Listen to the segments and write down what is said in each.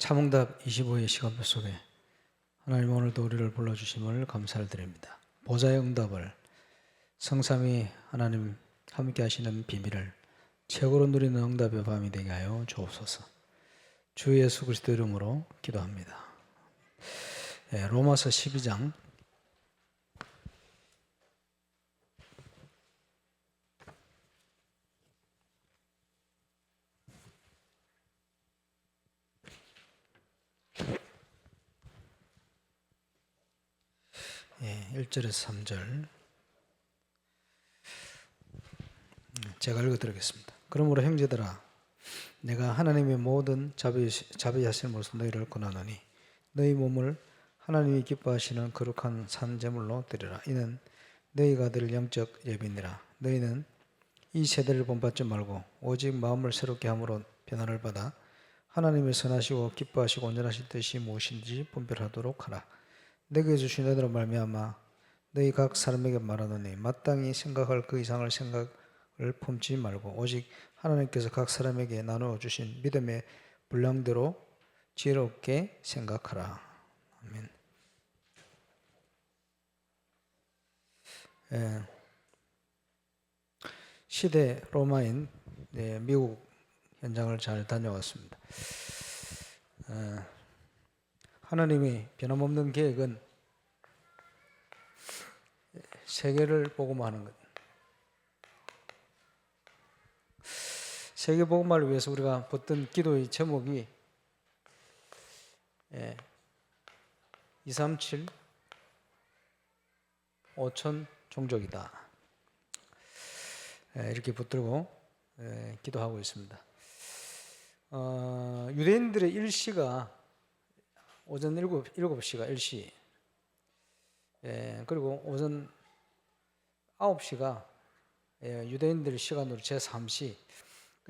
참응답 25의 시간표 속에 하나님 오늘도 우리를 불러주심을 감사를 드립니다. 보좌의 응답을 성삼위 하나님 함께 하시는 비밀을 최고로 누리는 응답의 밤이 되게 하여 주옵소서. 주 예수 그리스도 이름으로 기도합니다. 로마서 12장 1절에서 3절 제가 읽어드리겠습니다. 그러므로 형제들아 내가 하나님의 모든 자비하심으로써 너희를 권하노니 너희 몸을 하나님이 기뻐하시는 거룩한 산 제물로 드리라. 이는 너희가 드릴 영적 예비니라. 너희는 이 세대를 본받지 말고 오직 마음을 새롭게 함으로 변화를 받아 하나님의 선하시고 기뻐하시고 온전하신 뜻이 무엇인지 분별하도록 하라. 내게 주신 은혜로 말미암아 너희 각 사람에게 말하노니 마땅히 생각할 그 이상을 생각을 품지 말고 오직 하나님께서 각 사람에게 나누어 주신 믿음의 분량대로 지혜롭게 생각하라. 아멘. 시대 로마인 미국 현장을 잘 다녀왔습니다. 하나님이 변함없는 계획은 세계를 복음화하는 것. 세계 복음화를 위해서 우리가 붙든 기도의 제목이 237 5천 종족이다. 이렇게 붙들고 기도하고 있습니다. 유대인들의 일시가 오전 7시가 일시, 그리고 오전 9시가 유대인들 시간으로 제3시.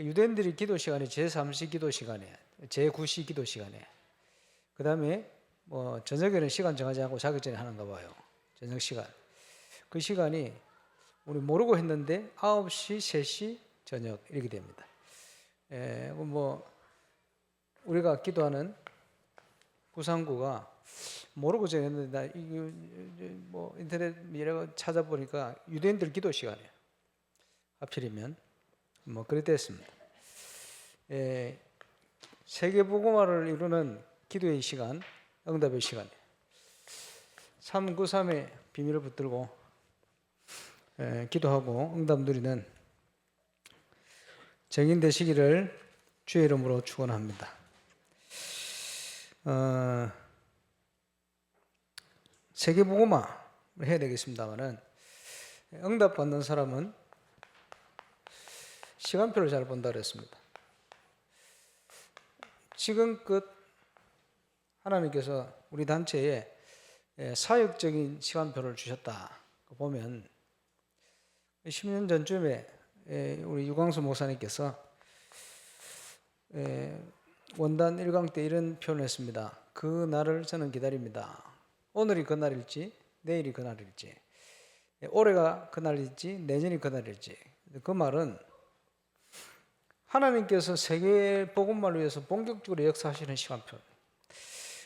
유대인들이 기도 시간이 제3시 기도 시간이에요. 제9시 기도 시간이에요. 그 다음에 저녁에는 시간 정하지 않고 자기 전에 하는가 봐요. 저녁 시간. 그 시간이 우리 모르고 했는데 9시, 3시, 저녁 이렇게 됩니다. 우리가 기도하는 부산구가 모르고 정했는데 나 이거 인터넷 이런 거 찾아보니까 유대인들 기도 시간이에요. 하필이면 그렇게 됐습니다. 세계 복음화를 이루는 기도의 시간, 응답의 시간이에요. 393의 비밀을 붙들고 기도하고 응답 누리는 정인 되시기를 주의 이름으로 축원합니다. 세계 복음화를 해야 되겠습니다만은 응답 받는 사람은 시간표를 잘 본다 그랬습니다. 지금껏 하나님께서 우리 단체에 사역적인 시간표를 주셨다 보면 10년 전쯤에 우리 유광수 목사님께서 원단 1강 때 이런 표현을 했습니다. 그 날을 저는 기다립니다. 오늘이 그 날일지 내일이 그 날일지 올해가 그 날일지 내년이 그 날일지. 그 말은 하나님께서 세계 복음화를 위해서 본격적으로 역사하시는 시간표,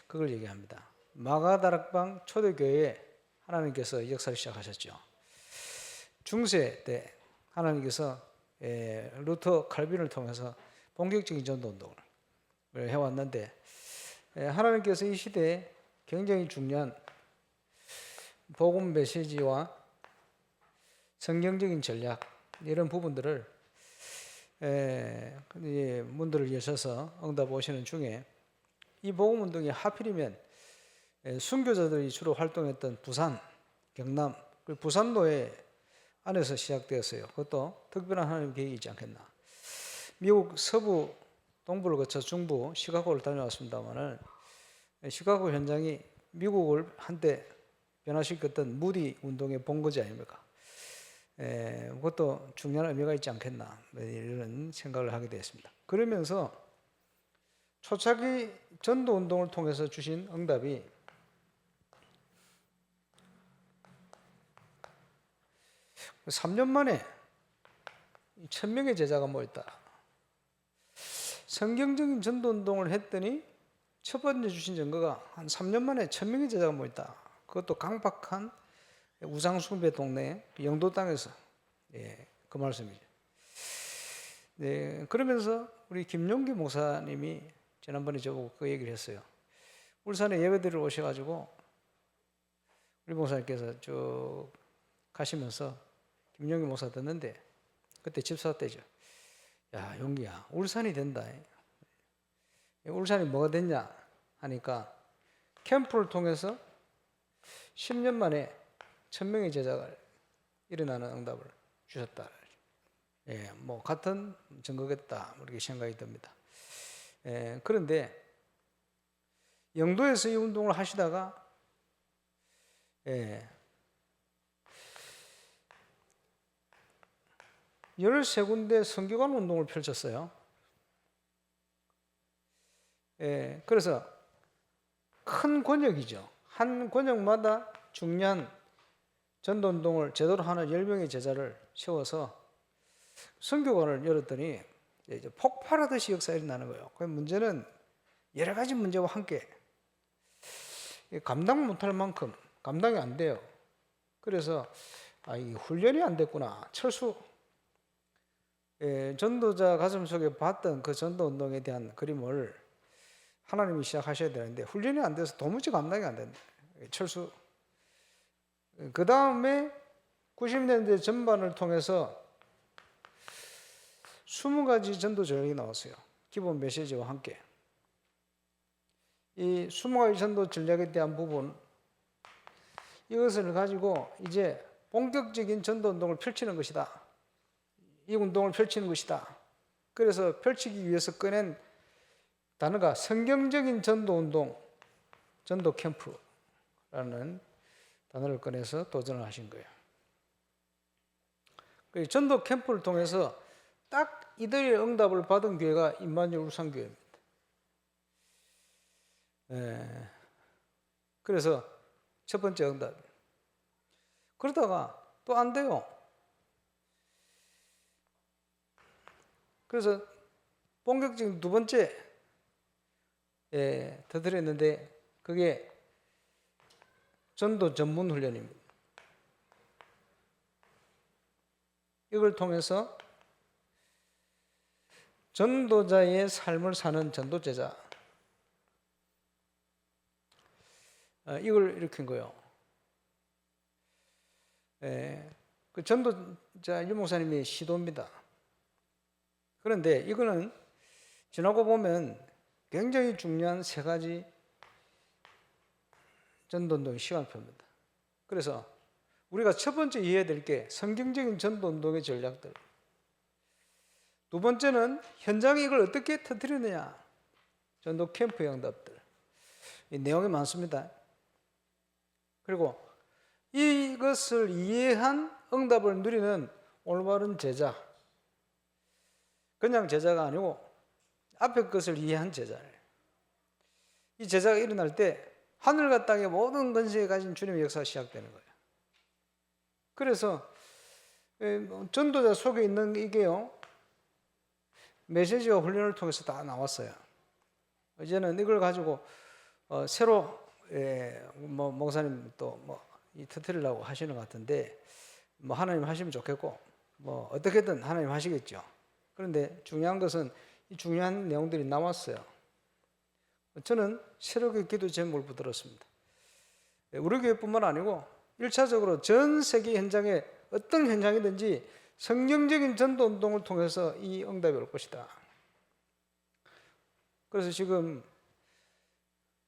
그걸 얘기합니다. 마가다락방 초대교회에 하나님께서 역사를 시작하셨죠. 중세 때 하나님께서 루터 칼빈을 통해서 본격적인 전도운동을 해왔는데 하나님께서 이 시대에 굉장히 중요한 복음 메시지와 성경적인 전략 이런 부분들을 문들을 여셔서 응답 오시는 중에 이 복음 운동이 하필이면 순교자들이 주로 활동했던 부산, 경남, 부산노예 안에서 시작되었어요. 그것도 특별한 하나님의 계획이 있지 않겠나. 미국 서부, 동부를 거쳐 중부, 시카고를 다녀왔습니다만은 시카고 현장이 미국을 한때 변화시켰던 무디 운동의 본거지 아닙니까? 그것도 중요한 의미가 있지 않겠나 이런 생각을 하게 되었습니다. 그러면서 초창기 전도 운동을 통해서 주신 응답이 3년 만에 1000명의 제자가 모였다. 성경적인 전도 운동을 했더니 첫 번째 주신 증거가 한 3년 만에 1,000명의 제자가 모였다. 그것도 강박한 우상숭배 동네 영도 땅에서. 예, 그 말씀이죠. 네, 그러면서 우리 김용기 목사님이 지난번에 저보고 그 얘기를 했어요. 울산에 예배드리러 오셔가지고 우리 목사님께서 쭉 가시면서 김용기 목사 듣는데 그때 집사 때죠. 야, 용기야, 울산이 된다. 울산이 뭐가 됐냐 하니까 캠프를 통해서 10년 만에 1,000명의 제자가 일어나는 응답을 주셨다. 예, 뭐 같은 증거겠다 이렇게 생각이 듭니다. 예, 그런데 영도에서 이 운동을 하시다가 13군데 선교관 운동을 펼쳤어요. 그래서 큰 권역이죠. 한 권역마다 중요한 전도운동을 제대로 하는 10명의 제자를 세워서 선교관을 열었더니 이제 폭발하듯이 역사가 일어나는 거예요. 그 문제는 여러 가지 문제와 함께 감당 못할 만큼 감당이 안 돼요. 그래서 이 훈련이 안 됐구나. 철수 전도자 가슴 속에 봤던 그 전도운동에 대한 그림을 하나님이 시작하셔야 되는데 훈련이 안 돼서 도무지 감당이 안 된다. 철수. 그 다음에 90년대 전반을 통해서 20가지 전도 전략이 나왔어요. 기본 메시지와 함께. 이 20가지 전도 전략에 대한 부분, 이것을 가지고 이제 본격적인 전도 운동을 펼치는 것이다. 이 운동을 펼치는 것이다. 그래서 펼치기 위해서 꺼낸 단어가 성경적인 전도 운동, 전도 캠프라는 단어를 꺼내서 도전을 하신 거예요. 전도 캠프를 통해서 딱 이들의 응답을 받은 교회가 임마누엘 울산교회입니다. 그래서 첫 번째 응답. 그러다가 또 안 돼요. 그래서 본격적인 두 번째 터뜨렸는데 그게 전도 전문 훈련입니다. 이걸 통해서 전도자의 삶을 사는 전도제자, 이걸 일으킨 거예요. 그 전도자 유 목사님의 시도입니다. 그런데 이거는 지나고 보면 굉장히 중요한 세 가지 전도운동의 시간표입니다. 그래서 우리가 첫 번째 이해해야 될 게 성경적인 전도운동의 전략들. 두 번째는 현장에 이걸 어떻게 터뜨리느냐. 전도 캠프의 응답들. 이 내용이 많습니다. 그리고 이것을 이해한 응답을 누리는 올바른 제자. 그냥 제자가 아니고 앞에 것을 이해한 제자예요. 이 제자가 일어날 때 하늘과 땅의 모든 권세에 가진 주님의 역사가 시작되는 거예요. 그래서 전도자 속에 있는 이게요, 메시지와 훈련을 통해서 다 나왔어요. 이제는 이걸 가지고 새로 목사님 또 터뜨리려고 하시는 것 같은데 하나님 하시면 좋겠고 어떻게든 하나님 하시겠죠. 그런데 중요한 것은 이 중요한 내용들이 나왔어요. 저는 새롭게 기도 제목을 붙들었습니다. 우리 교회뿐만 아니고 1차적으로 전 세계 현장에 어떤 현장이든지 성경적인 전도 운동을 통해서 이 응답이 올 것이다. 그래서 지금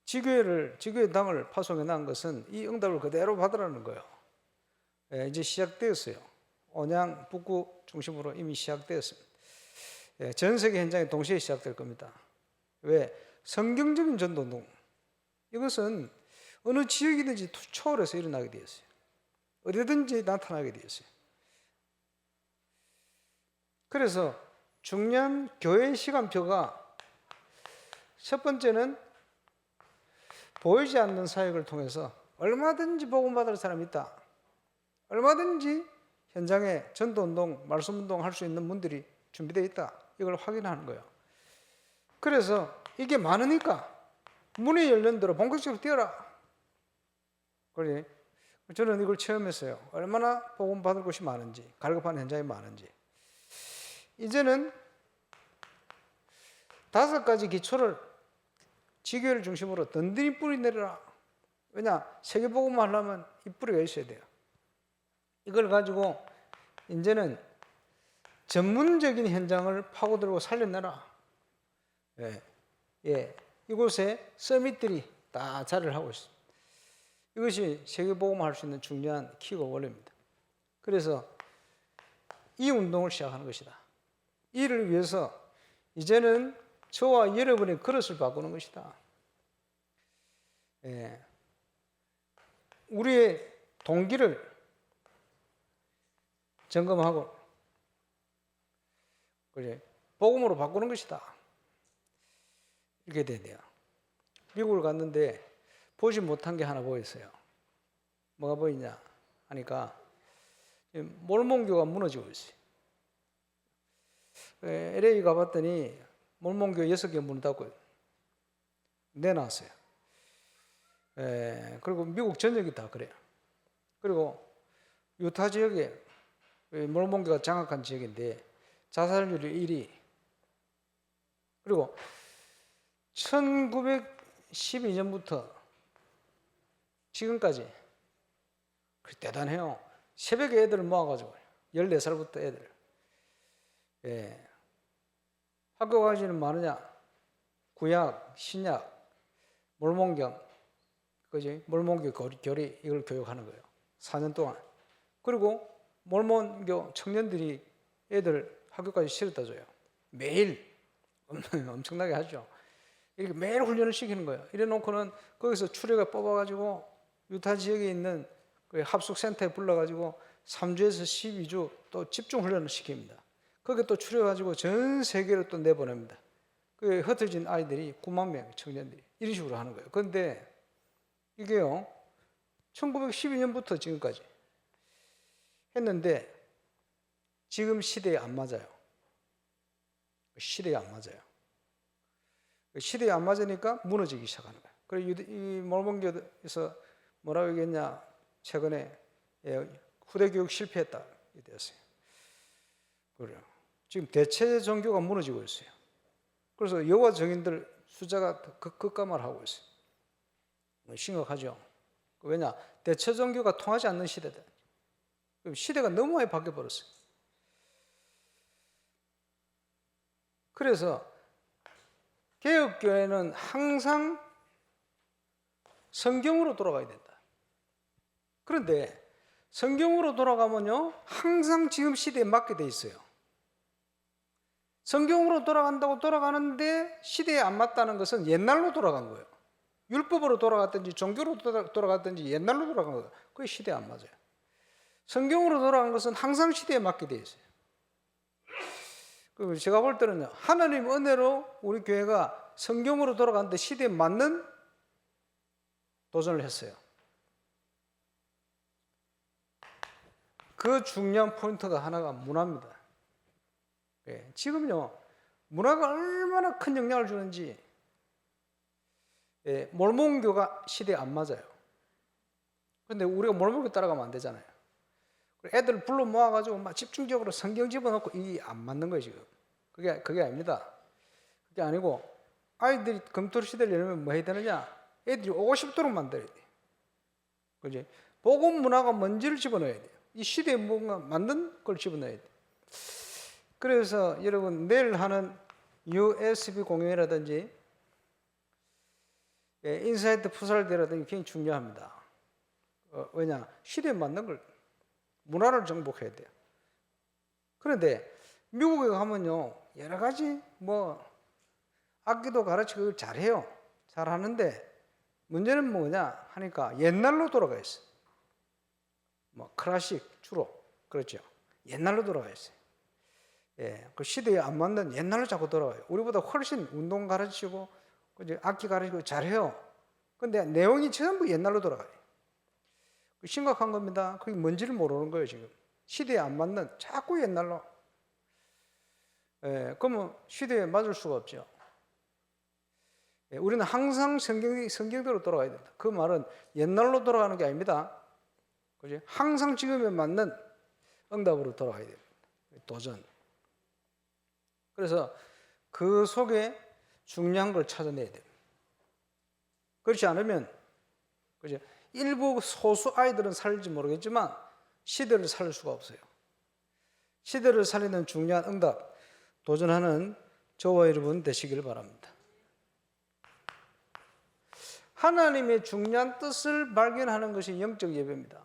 지교회 당을 파송해 놓은 것은 이 응답을 그대로 받으라는 거예요. 이제 시작되었어요. 온양 북구 중심으로 이미 시작되었습니다. 전 세계 현장에 동시에 시작될 겁니다. 왜? 성경적인 전도운동. 이것은 어느 지역이든지 초월해서 일어나게 되었어요. 어디든지 나타나게 되었어요. 그래서 중요한 교회의 시간표가 첫 번째는 보이지 않는 사역을 통해서 얼마든지 복음받을 사람이 있다. 얼마든지 현장에 전도운동, 말씀운동 할 수 있는 분들이 준비되어 있다. 이걸 확인하는 거예요. 그래서 이게 많으니까 문이 열린 대로 본격적으로 뛰어라. 그래. 저는 이걸 체험했어요. 얼마나 복음 받을 곳이 많은지, 갈급한 현장이 많은지. 이제는 5가지 기초를 지교회를 중심으로 든든히 뿌리 내려라. 왜냐? 세계복음을 하려면 이 뿌리가 있어야 돼요. 이걸 가지고 이제는 전문적인 현장을 파고들고 살려내라. 이곳에 서밋들이 다 자리를 하고 있습니다. 이것이 세계복음을 할 수 있는 중요한 키가 원리입니다. 그래서 이 운동을 시작하는 것이다. 이를 위해서 이제는 저와 여러분의 그릇을 바꾸는 것이다. 우리의 동기를 점검하고 복음으로 바꾸는 것이다. 이렇게 돼야 돼요. 미국을 갔는데 보지 못한 게 하나 보였어요. 뭐가 보이냐 하니까 몰몬교가 무너지고 있어요. LA 가봤더니 몰몬교 6개 문을 닫고 내놨어요. 그리고 미국 전역이 다 그래요. 그리고 유타 지역에 몰몬교가 장악한 지역인데 자살률이 1위. 그리고 1912년부터 지금까지 대단해요. 새벽에 애들을 모아가지고 14살부터 애들. 학교 가지는 많으냐? 구약, 신약, 몰몬경, 그지? 몰몬교 교리 이걸 교육하는 거예요. 4년 동안. 그리고 몰몬교 청년들이 애들 학교까지 실어다 줘요. 매일 엄청나게 하죠. 이렇게 매일 훈련을 시키는 거예요. 이래 놓고는 거기서 추려가 뽑아가지고 유타 지역에 있는 그 합숙센터에 불러가지고 3주에서 12주 또 집중 훈련을 시킵니다. 거기에 또 추려가지고 전 세계로 또 내보냅니다. 그 흩어진 아이들이 9만 명 청년들이 이런 식으로 하는 거예요. 그런데 이게요 1912년부터 지금까지 했는데 지금 시대에 안 맞아요. 시대에 안 맞아요. 시대에 안 맞으니까 무너지기 시작하는 거예요. 그리고 이 몰몬교에서 뭐라고 얘기했냐? 최근에 후대 교육 실패했다 이랬어요. 그래요. 지금 대체 종교가 무너지고 있어요. 그래서 여호와 증인들 숫자가 급감을 있어요. 심각하죠. 왜냐? 대체 종교가 통하지 않는 시대다. 시대가 너무 많이 바뀌어 버렸어요. 그래서 개혁교회는 항상 성경으로 돌아가야 된다. 그런데 성경으로 돌아가면요 항상 지금 시대에 맞게 돼 있어요. 성경으로 돌아간다고 돌아가는데 시대에 안 맞다는 것은 옛날로 돌아간 거예요. 율법으로 돌아갔든지 종교로 돌아갔든지 옛날로 돌아간 거예요. 그게 시대에 안 맞아요. 성경으로 돌아간 것은 항상 시대에 맞게 돼 있어요. 그리고 제가 볼 때는요 하나님 은혜로 우리 교회가 성경으로 돌아가는데 시대에 맞는 도전을 했어요. 그 중요한 포인트가 하나가 문화입니다. 지금요 문화가 얼마나 큰 영향을 주는지 몰몬교가 시대에 안 맞아요. 그런데 우리가 몰몬교 따라가면 안 되잖아요. 애들 불러 모아가지고 막 집중적으로 성경 집어넣고 이게 안 맞는 거예요 지금. 그게 아닙니다. 그게 아니고 아이들이 검토리 시대를 열면 뭐 해야 되느냐? 애들이 오고 싶도록 만들어야 돼. 그지? 복음 문화가 뭔지를 집어넣어야 돼요. 이 시대에 뭔가 맞는 걸 집어넣어야 돼. 그래서 여러분 내일 하는 USB 공연이라든지 인사이트 푸살대라든지 굉장히 중요합니다. 왜냐? 시대에 맞는 걸 문화를 정복해야 돼요. 그런데 미국에 가면요 여러 가지 뭐 악기도 가르치고 잘해요. 잘하는데 문제는 뭐냐 하니까 옛날로 돌아가 있어요. 뭐 클래식 주로 그렇죠. 옛날로 돌아가 있어요. 그 시대에 안 맞는 옛날로 자꾸 돌아가요. 우리보다 훨씬 운동 가르치고 악기 가르치고 잘해요. 근데 내용이 전부 옛날로 돌아가요. 심각한 겁니다. 그게 뭔지를 모르는 거예요 지금. 시대에 안 맞는 자꾸 옛날로. 그러면 시대에 맞을 수가 없죠. 우리는 항상 성경대로 돌아가야 된다. 그 말은 옛날로 돌아가는 게 아닙니다. 그죠? 항상 지금에 맞는 응답으로 돌아가야 됩니다. 도전. 그래서 그 속에 중요한 걸 찾아내야 됩니다. 그렇지 않으면, 그죠? 일부 소수 아이들은 살지 모르겠지만 시대를 살릴 수가 없어요. 시대를 살리는 중요한 응답, 도전하는 저와 여러분 되시길 바랍니다. 하나님의 중요한 뜻을 발견하는 것이 영적 예배입니다.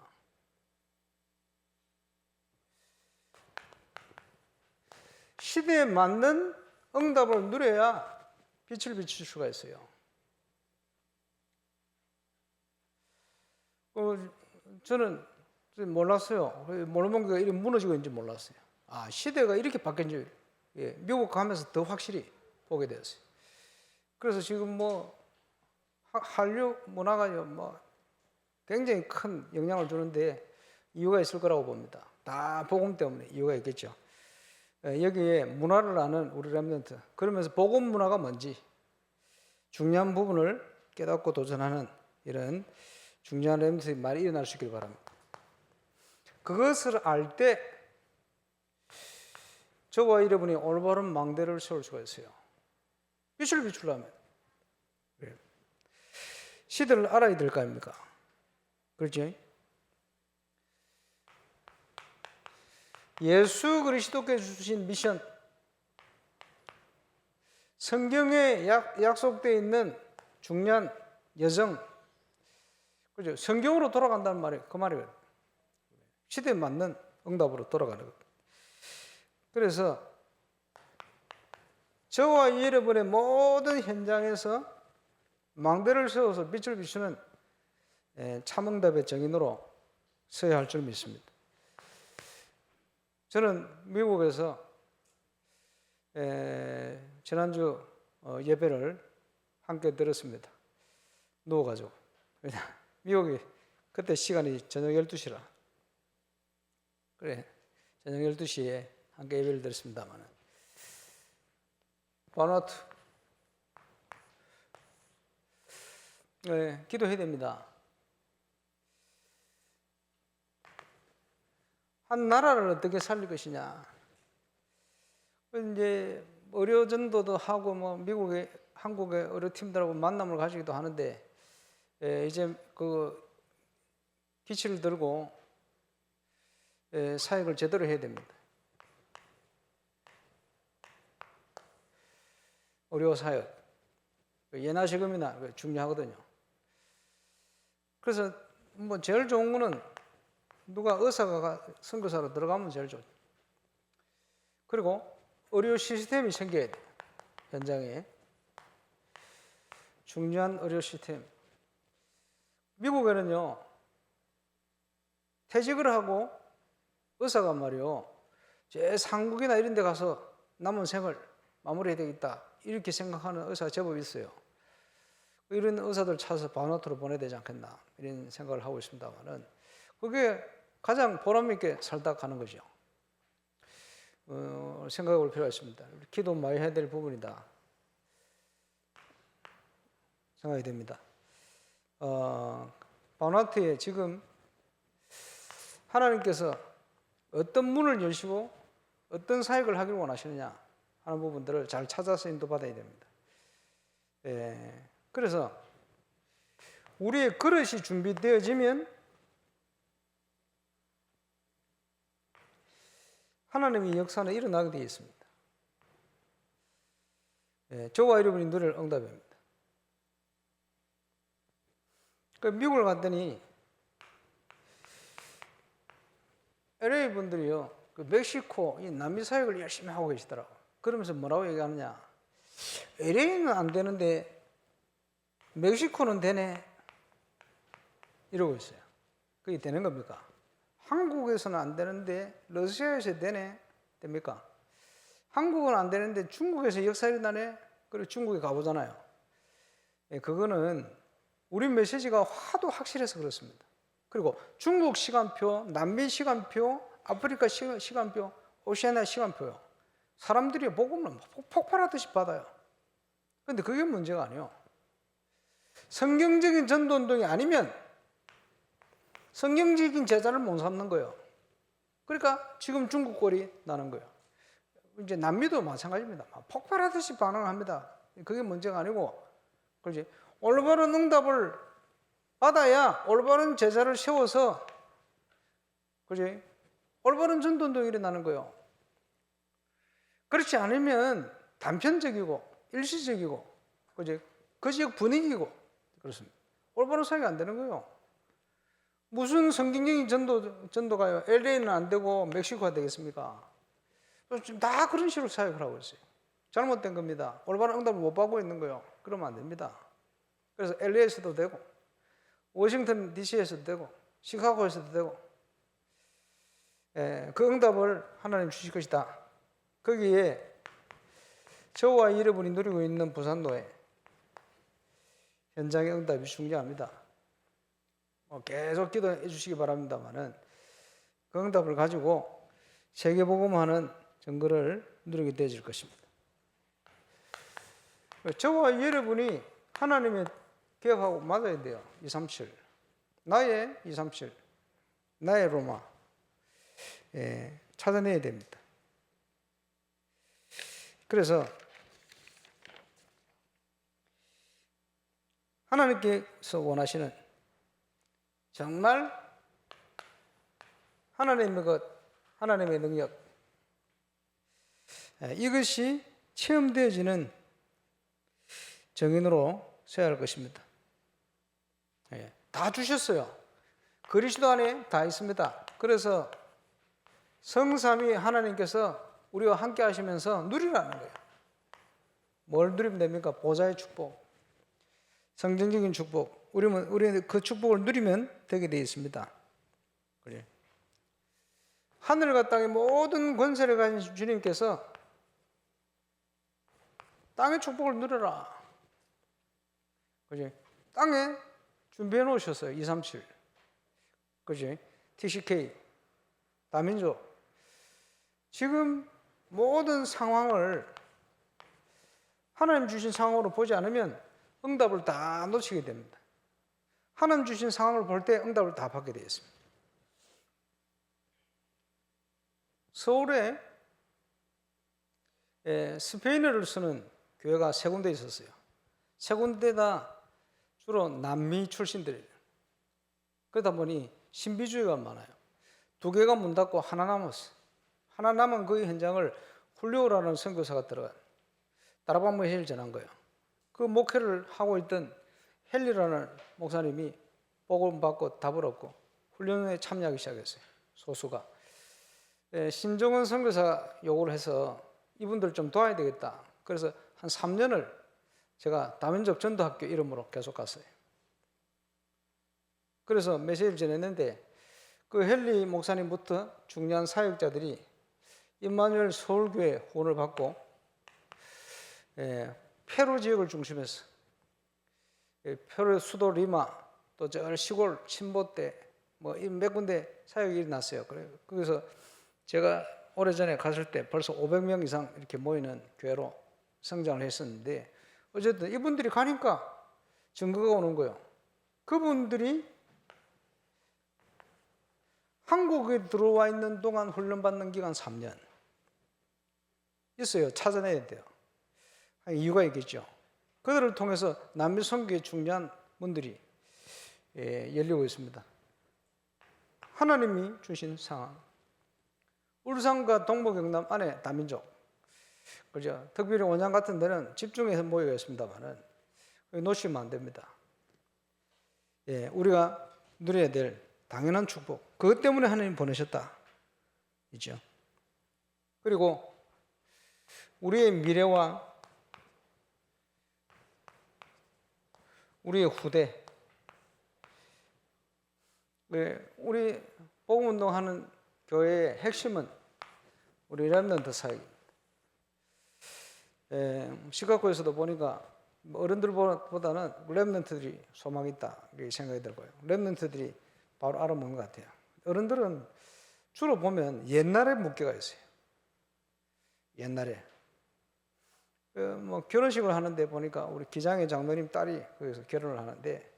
시대에 맞는 응답을 누려야 빛을 비출 수가 있어요. 저는 몰랐어요. 몰몬교가 이렇게 무너지고 있는지 몰랐어요. 시대가 이렇게 바뀐지 미국 가면서 더 확실히 보게 되었어요. 그래서 지금 한류 문화가 굉장히 큰 영향을 주는데 이유가 있을 거라고 봅니다. 다 복음 때문에 이유가 있겠죠. 여기에 문화를 아는 우리 렘넌트, 그러면서 복음 문화가 뭔지 중요한 부분을 깨닫고 도전하는 이런 중요한 렘넌트의 말이 일어날 수 있길 바랍니다. 그것을 알 때 저와 여러분이 올바른 망대를 세울 수가 있어요. 빛을 비추려면 시대를 알아야 될 거 아닙니까? 그렇지? 예수 그리스도께서 주신 미션, 성경에 약속되어 있는 중요한 여정, 그죠? 성경으로 돌아간다는 말이 그 말이에요. 시대에 맞는 응답으로 돌아가는 것. 그래서 저와 여러분의 모든 현장에서 망대를 세워서 빛을 비추는 참응답의 정인으로 서야 할 줄 믿습니다. 저는 미국에서 지난주 예배를 함께 들었습니다. 누워가지고. 미국이 그때 시간이 저녁 12시라. 그래, 저녁 12시에 함께 예배를 드렸습니다만 바누아투 기도해야 됩니다. 한 나라를 어떻게 살릴 것이냐. 이제 의료 전도도 하고 미국의 한국의 의료팀들하고 만남을 가지기도 하는데 이제 그 기치를 들고 사역을 제대로 해야 됩니다. 의료 사역, 예나시금이나 중요하거든요. 그래서 제일 좋은 거는 누가 의사가 선교사로 들어가면 제일 좋죠. 그리고 의료 시스템이 생겨야 돼요. 현장에 중요한 의료 시스템. 미국에는요, 퇴직을 하고 의사가 말이요, 제 상국이나 이런 데 가서 남은 생을 마무리해야 되겠다 이렇게 생각하는 의사가 제법 있어요. 이런 의사들 찾아서 바누아투로 보내야 되지 않겠나 이런 생각을 하고 있습니다만은 그게 가장 보람 있게 살다 가는 거죠. 생각해 볼 필요가 있습니다. 기도 많이 해야 될 부분이다 생각이 됩니다. 바누아투에 지금 하나님께서 어떤 문을 여시고 어떤 사역을 하기를 원하시느냐 하는 부분들을 잘 찾아서 인도받아야 됩니다. 그래서 우리의 그릇이 준비되어지면 하나님의 역사는 일어나게 되어 있습니다. 저와 여러분이 누릴 응답입니다. 미국을 갔더니 LA 분들이요, 멕시코, 이 남미 사역을 열심히 하고 계시더라고. 그러면서 뭐라고 얘기하느냐? LA는 안 되는데 멕시코는 되네. 이러고 있어요. 그게 되는 겁니까? 한국에서는 안 되는데 러시아에서 되네. 됩니까? 한국은 안 되는데 중국에서 역사 일어나네. 그리고 중국에 가보잖아요. 그거는 우리 메시지가 하도 확실해서 그렇습니다. 그리고 중국 시간표, 남미 시간표, 아프리카 시간표, 오시아니아 시간표요. 사람들이 복음을 폭발하듯이 받아요. 그런데 그게 문제가 아니에요. 성경적인 전도운동이 아니면 성경적인 제자를 못 삼는 거예요. 그러니까 지금 중국 꼴이 나는 거예요. 이제 남미도 마찬가지입니다. 폭발하듯이 반응을 합니다. 그게 문제가 아니고, 그렇지? 올바른 응답을 받아야 올바른 제자를 세워서, 그렇지? 올바른 전도운동이 일어나는 거예요. 그렇지 않으면 단편적이고 일시적이고, 그렇지? 그 지역 분위기고 그렇습니다. 올바른 사역이 안 되는 거예요. 무슨 성경적인 전도가요? LA는 안 되고 멕시코가 되겠습니까? 지금 다 그런 식으로 사역을 하고 있어요. 잘못된 겁니다. 올바른 응답을 못 받고 있는 거예요. 그러면 안 됩니다. 그래서 LA에서도 되고, 워싱턴 DC에서도 되고, 시카고에서도 되고, 그 응답을 하나님 주실 것이다. 거기에 저와 여러분이 누리고 있는 부산도에 현장의 응답이 중요합니다. 계속 기도해 주시기 바랍니다만은 그 응답을 가지고 세계복음화하는 증거를 누리게 되어질 것입니다. 저와 여러분이 하나님의 계획하고 맞아야 돼요. 237 나의 237 나의 로마 찾아내야 됩니다. 그래서 하나님께서 원하시는 정말 하나님의 것, 하나님의 능력, 이것이 체험되어지는 정인으로 서야 할 것입니다. 다 주셨어요. 그리스도 안에 다 있습니다. 그래서 성삼위 하나님께서 우리와 함께 하시면서 누리라는 거예요. 뭘 누리면 됩니까? 보좌의 축복, 성경적인 축복. 우리는 그 축복을 누리면 되게 되어 있습니다. 그래. 하늘과 땅의 모든 권세를 가진 주님께서 땅의 축복을 누려라. 그지? 땅에 준비해 놓으셨어요. 237. 그지? TCK, 다민족. 지금 모든 상황을 하나님 주신 상황으로 보지 않으면 응답을 다 놓치게 됩니다. 하나님 주신 상황을 볼 때 응답을 다 받게 되어 있습니다. 서울에 스페인어를 쓰는 교회가 세 군데 있었어요. 세 군데 다 주로 남미 출신들이에요. 그러다 보니 신비주의가 많아요. 두 개가 문 닫고 하나 남았어요. 하나 남은 그 현장을 훌리오라는 선교사가 들어간 다라방모헬을 전한 거예요. 그 목회를 하고 있던 헨리라는 목사님이 복음 받고 답을 얻고 훈련에 참여하기 시작했어요. 소수가. 신정은 선교사 요구를 해서 이분들 좀 도와야 되겠다. 그래서 한 3년을 제가 다민족 전도학교 이름으로 계속 갔어요. 그래서 메시지를 전했는데 그 헨리 목사님부터 중요한 사역자들이 임마누엘 서울교회 후원을 받고 페루 지역을 중심해서 페루 수도 리마 또 저 시골 침보대 뭐 몇 군데 사역이 일어났어요. 그래서 제가 오래전에 갔을 때 벌써 500명 이상 이렇게 모이는 교회로 성장을 했었는데 어쨌든 이분들이 가니까 증거가 오는 거예요. 그분들이 한국에 들어와 있는 동안 훈련받는 기간 3년 있어요. 찾아내야 돼요. 이유가 있겠죠. 그들을 통해서 남미 선교의 중요한 문들이 열리고 있습니다. 하나님이 주신 상황. 울산과 동부 경남 안에 다민족. 그죠? 특별히 원양 같은 데는 집중해서 모여가 있습니다만은 놓치면 안 됩니다. 우리가 누려야 될 당연한 축복. 그것 때문에 하나님 보내셨다. 이죠. 그리고 우리의 미래와 우리의 후대. 우리 복음운동하는 교회의 핵심은 우리 렘넌트 사역입니다. 시카고에서도 보니까 어른들보다는 렘넌트들이 소망이 있다 이렇게 생각이 들고요. 렘넌트들이 바로 알아먹는 것 같아요. 어른들은 주로 보면 옛날에 묶여가 있어요. 옛날에 뭐 결혼식을 하는데 보니까 우리 기장의 장로님 딸이 거기서 결혼을 하는데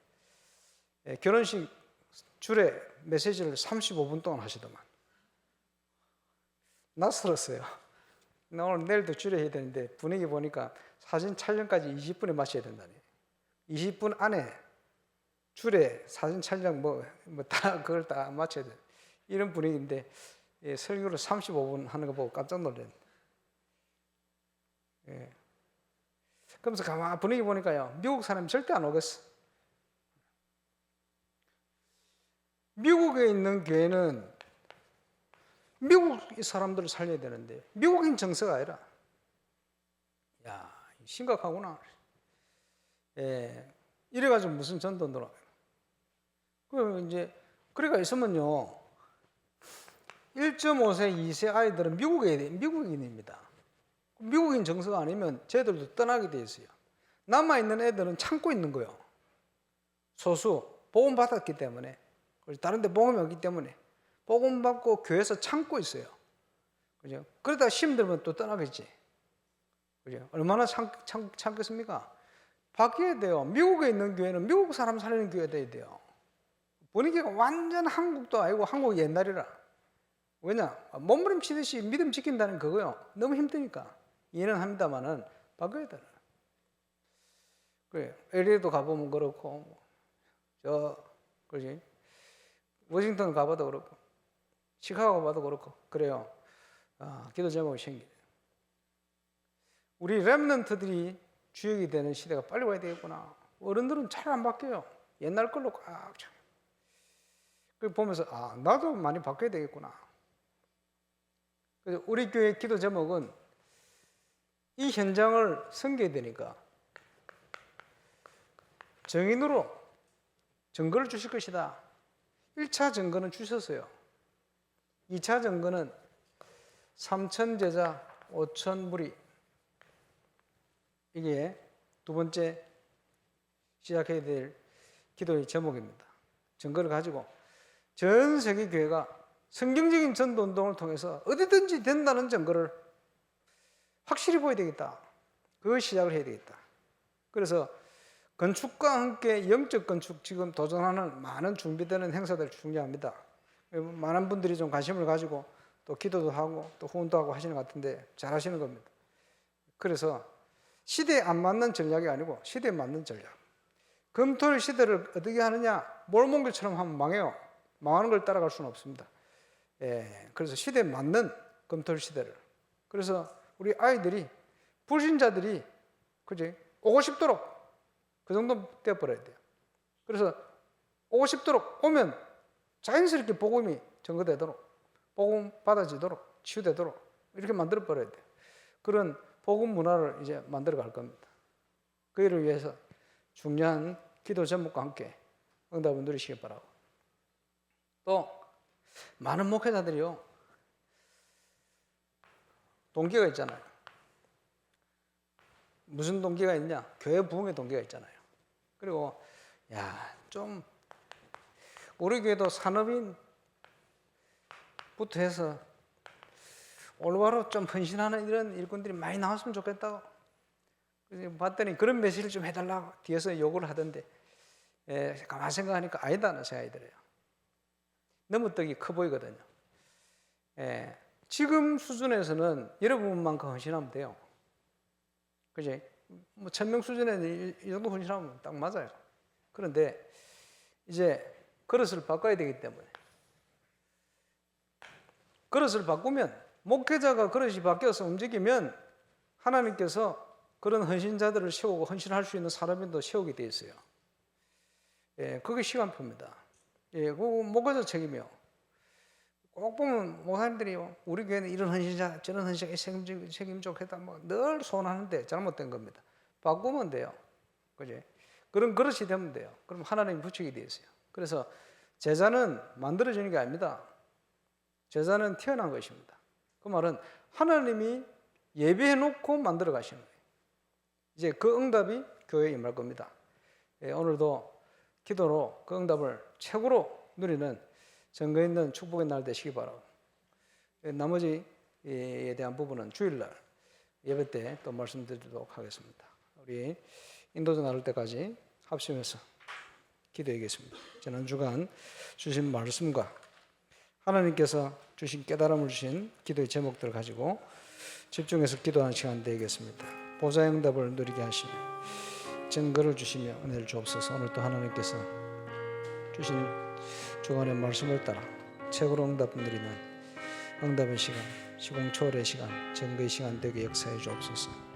결혼식 줄에 메시지를 35분 동안 하시더만. 낯설었어요. 나 오늘 내일도 줄에 해야 되는데 분위기 보니까 사진 촬영까지 20분에 마쳐야 된다니. 20분 안에 줄에 사진 촬영 다 그걸 다 마쳐야 돼. 이런 분위기인데 설교를 35분 하는 거 보고 깜짝 놀랐네. 그러면서 가만 분위기 보니까요, 미국 사람이 절대 안 오겠어. 미국에 있는 교회는 미국 사람들을 살려야 되는데 미국인 정서가 아니라, 야, 심각하구나. 이래가지고 무슨 전도 놀아. 그럼 이제 그래가 있으면요, 1.5세, 2세 아이들은 미국인입니다. 미국인 정서가 아니면 쟤들도 떠나게 돼 있어요. 남아있는 애들은 참고 있는 거예요. 소수, 복음 받았기 때문에, 다른 데 복음이 없기 때문에 복음 받고 교회에서 참고 있어요. 그죠? 그러다 힘들면 또 떠나겠지. 그죠? 얼마나 참겠습니까? 바뀌어야 돼요. 미국에 있는 교회는 미국 사람 살리는 교회 돼야 돼요. 분위기가 완전 한국도 아니고 한국 옛날이라. 왜냐? 몸부림치듯이 믿음 지킨다는 그거요. 너무 힘드니까. 이해는 합니다만은 바꿔야 되나. 그래. LA도 가보면 그렇고, 그지? 워싱턴 가봐도 그렇고, 시카고 가봐도 그렇고, 그래요. 기도 제목이 생기네. 우리 렘넌트들이 주역이 되는 시대가 빨리 와야 되겠구나. 어른들은 잘 안 바뀌어요. 옛날 걸로 꽉 차. 그 보면서 나도 많이 바뀌어야 되겠구나. 그래서 우리 교회 기도 제목은 이 현장을 섬겨야 되니까 정인으로 증거를 주실 것이다. 1차 증거는 주셨어요. 2차 증거는 3천 제자 5천 무리. 이게 두 번째 시작해야 될 기도의 제목입니다. 증거를 가지고 전 세계 교회가 성경적인 전도 운동을 통해서 어디든지 된다는 증거를 확실히 보여야 되겠다. 그걸 시작을 해야 되겠다. 그래서 건축과 함께 영적 건축 지금 도전하는 많은 준비되는 행사들 중요합니다. 많은 분들이 좀 관심을 가지고 또 기도도 하고 또 후원도 하고 하시는 것 같은데 잘 하시는 겁니다. 그래서 시대에 안 맞는 전략이 아니고 시대에 맞는 전략. 금토일 시대를 어떻게 하느냐? 몰몬교처럼 하면 망해요. 망하는 걸 따라갈 수는 없습니다. 그래서 시대에 맞는 금토일 시대를. 그래서 우리 아이들이, 불신자들이, 그지? 오고 싶도록 그 정도 되어버려야 돼요. 그래서 오고 싶도록 오면 자연스럽게 복음이 전거되도록, 복음 받아지도록, 치유되도록 이렇게 만들어버려야 돼요. 그런 복음 문화를 이제 만들어 갈 겁니다. 그 일을 위해서 중요한 기도 제목과 함께 응답을 누리시기 바라고. 또 많은 목회자들이요, 동기가 있잖아요. 무슨 동기가 있냐? 교회 부흥의 동기가 있잖아요. 그리고 좀 우리 교회도 산업인부터 해서 올바로 좀 헌신하는 이런 일꾼들이 많이 나왔으면 좋겠다고. 그래서 봤더니 그런 메시지를 좀 해달라고 뒤에서 요구를 하던데, 가만히 생각하니까 아니다는 생각이 들어요. 너무 떡이 커 보이거든요. 지금 수준에서는 여러분만큼 헌신하면 돼요. 그지? 뭐 1000명 수준에는 이 정도 헌신하면 딱 맞아요. 그런데 이제 그릇을 바꿔야 되기 때문에, 그릇을 바꾸면, 목회자가 그릇이 바뀌어서 움직이면 하나님께서 그런 헌신자들을 세우고 헌신할 수 있는 사람들도 세우게 돼 있어요. 그게 시간표입니다. 그거 목회자 책임이요. 꼭 보면 목사님들이 우리 교회는 이런 헌신자, 저런 헌신자 책임지고 했다 늘 소원하는데 잘못된 겁니다. 바꾸면 돼요. 그지? 그런 그릇이 되면 돼요. 그럼 하나님이 붙이게 돼 있어요. 그래서 제자는 만들어지는 게 아닙니다. 제자는 태어난 것입니다. 그 말은 하나님이 예배해 놓고 만들어 가시는 거예요. 이제 그 응답이 교회에 임할 겁니다. 오늘도 기도로 그 응답을 최고로 누리는 증거 있는 축복의 날 되시기 바라고. 나머지에 대한 부분은 주일날 예배 때 또 말씀드리도록 하겠습니다. 우리 인도자 나눌 때까지 합심해서 기도하겠습니다. 지난 주간 주신 말씀과 하나님께서 주신 깨달음을 주신 기도의 제목들을 가지고 집중해서 기도하는 시간 되겠습니다. 보좌의 응답을 누리게 하시며 증거를 주시며 은혜를 주옵소서. 오늘 또 하나님께서 주신 주간의 말씀을 따라 최고로 응답 누리는 응답의 시간, 시공초월의 시간, 증거의 시간 되게 역사해 주옵소서.